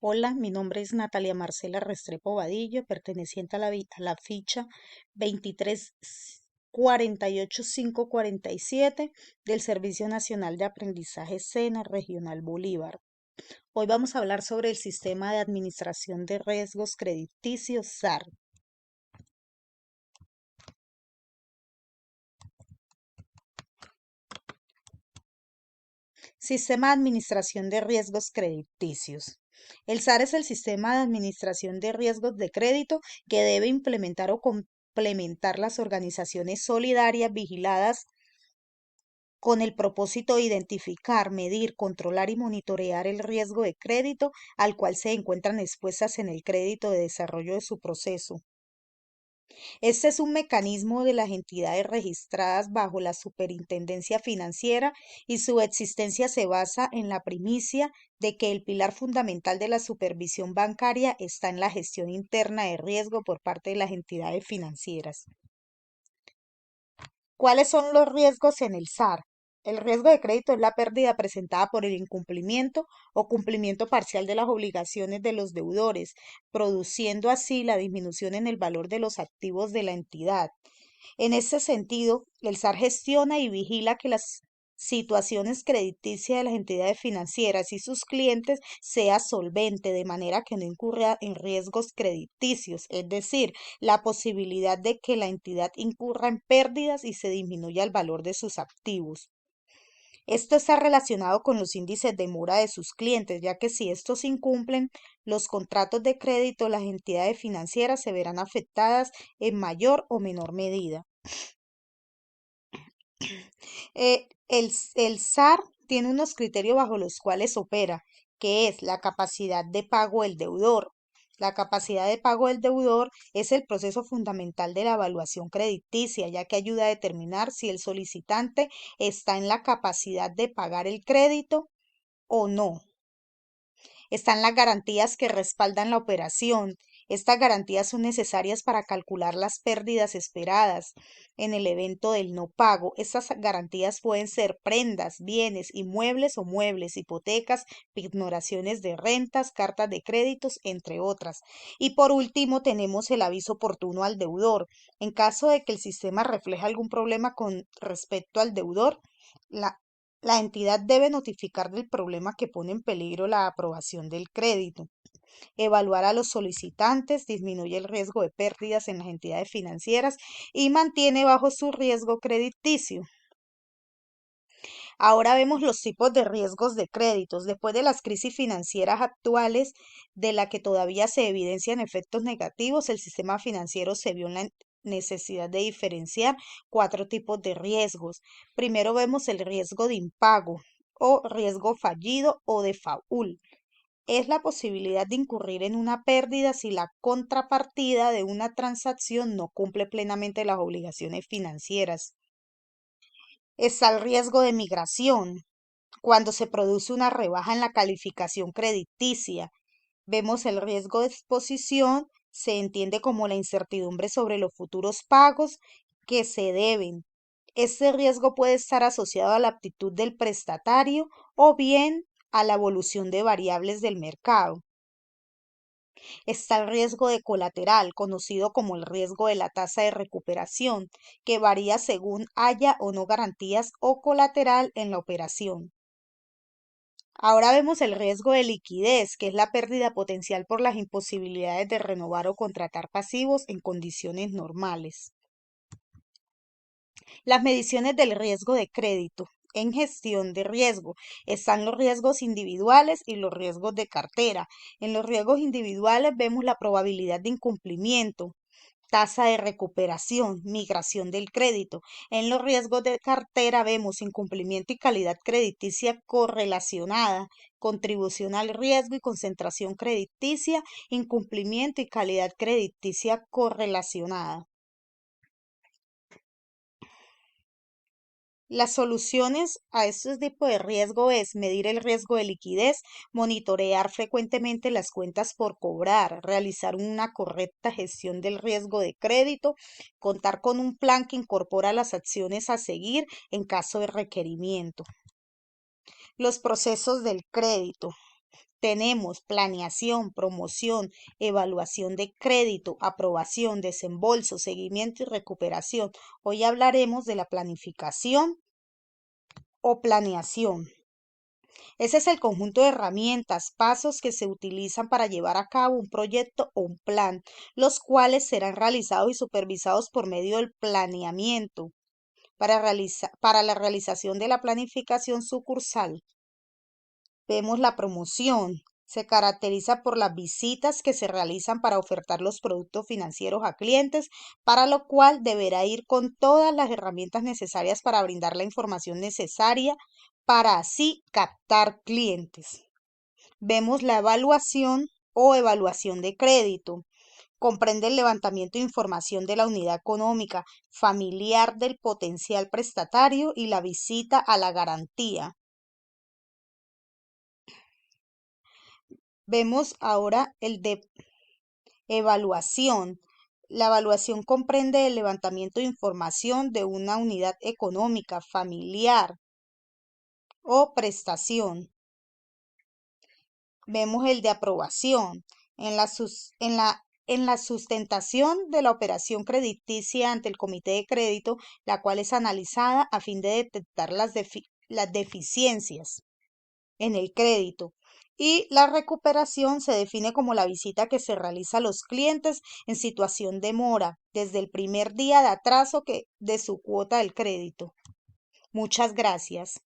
Hola, mi nombre es Natalia Marcela Restrepo Vadillo, perteneciente a la ficha 2348547 del Servicio Nacional de Aprendizaje SENA Regional Bolívar. Hoy vamos a hablar sobre el Sistema de Administración de Riesgos Crediticios SAR. Sistema de Administración de Riesgos Crediticios. El SAR es el sistema de administración de riesgos de crédito que debe implementar o complementar las organizaciones solidarias vigiladas con el propósito de identificar, medir, controlar y monitorear el riesgo de crédito al cual se encuentran expuestas en el crédito de desarrollo de su proceso. Este es un mecanismo de las entidades registradas bajo la Superintendencia Financiera y su existencia se basa en la primicia de que el pilar fundamental de la supervisión bancaria está en la gestión interna de riesgo por parte de las entidades financieras. ¿Cuáles son los riesgos en el SAR? El riesgo de crédito es la pérdida presentada por el incumplimiento o cumplimiento parcial de las obligaciones de los deudores, produciendo así la disminución en el valor de los activos de la entidad. En este sentido, el SAR gestiona y vigila que las situaciones crediticias de las entidades financieras y sus clientes sea solvente, de manera que no incurra en riesgos crediticios, es decir, la posibilidad de que la entidad incurra en pérdidas y se disminuya el valor de sus activos. Esto está relacionado con los índices de mora de sus clientes, ya que si estos incumplen los contratos de crédito, las entidades financieras se verán afectadas en mayor o menor medida. El SAR tiene unos criterios bajo los cuales opera, que es la capacidad de pago del deudor. La capacidad de pago del deudor es el proceso fundamental de la evaluación crediticia, ya que ayuda a determinar si el solicitante está en la capacidad de pagar el crédito o no. Están las garantías que respaldan la operación. Estas garantías son necesarias para calcular las pérdidas esperadas en el evento del no pago. Estas garantías pueden ser prendas, bienes, inmuebles o muebles, hipotecas, pignoraciones de rentas, cartas de créditos, entre otras. Y por último, tenemos el aviso oportuno al deudor. En caso de que el sistema refleje algún problema con respecto al deudor, la la entidad debe notificar del problema que pone en peligro la aprobación del crédito. Evaluar a los solicitantes disminuye el riesgo de pérdidas en las entidades financieras y mantiene bajo su riesgo crediticio. Ahora vemos los tipos de riesgos de créditos. Después de las crisis financieras actuales, de la que todavía se evidencian efectos negativos, el sistema financiero se vio en la necesidad de diferenciar cuatro tipos de riesgos. Primero vemos el riesgo de impago o riesgo fallido o default. Es la posibilidad de incurrir en una pérdida si la contrapartida de una transacción no cumple plenamente las obligaciones financieras. Está el riesgo de migración, cuando se produce una rebaja en la calificación crediticia. Vemos el riesgo de exposición, se entiende como la incertidumbre sobre los futuros pagos que se deben. Este riesgo puede estar asociado a la aptitud del prestatario o bien a la evolución de variables del mercado. Está el riesgo de colateral, conocido como el riesgo de la tasa de recuperación, que varía según haya o no garantías o colateral en la operación. Ahora vemos el riesgo de liquidez, que es la pérdida potencial por las imposibilidades de renovar o contratar pasivos en condiciones normales. Las mediciones del riesgo de crédito. En gestión de riesgo están los riesgos individuales y los riesgos de cartera. En los riesgos individuales vemos la probabilidad de incumplimiento, tasa de recuperación, migración del crédito. En los riesgos de cartera vemos incumplimiento y calidad crediticia correlacionada, contribución al riesgo y concentración crediticia, incumplimiento y calidad crediticia correlacionada. Las soluciones a este tipo de riesgo es medir el riesgo de liquidez, monitorear frecuentemente las cuentas por cobrar, realizar una correcta gestión del riesgo de crédito, contar con un plan que incorpora las acciones a seguir en caso de requerimiento. Los procesos del crédito. Tenemos planeación, promoción, evaluación de crédito, aprobación, desembolso, seguimiento y recuperación. Hoy hablaremos de la planificación o planeación. Ese es el conjunto de herramientas, pasos que se utilizan para llevar a cabo un proyecto o un plan, los cuales serán realizados y supervisados por medio del planeamiento para la realización de la planificación sucursal. Vemos la promoción. Se caracteriza por las visitas que se realizan para ofertar los productos financieros a clientes, para lo cual deberá ir con todas las herramientas necesarias para brindar la información necesaria para así captar clientes. Vemos la evaluación o evaluación de crédito. Comprende el levantamiento de información de la unidad económica, familiar del potencial prestatario y la visita a la garantía. Vemos ahora el de evaluación. La evaluación comprende el levantamiento de información de una unidad económica, familiar o prestación. Vemos el de aprobación. En la sustentación de la operación crediticia ante el comité de crédito, la cual es analizada a fin de detectar las deficiencias en el crédito. Y la recuperación se define como la visita que se realiza a los clientes en situación de mora desde el primer día de atraso de su cuota del crédito. Muchas gracias.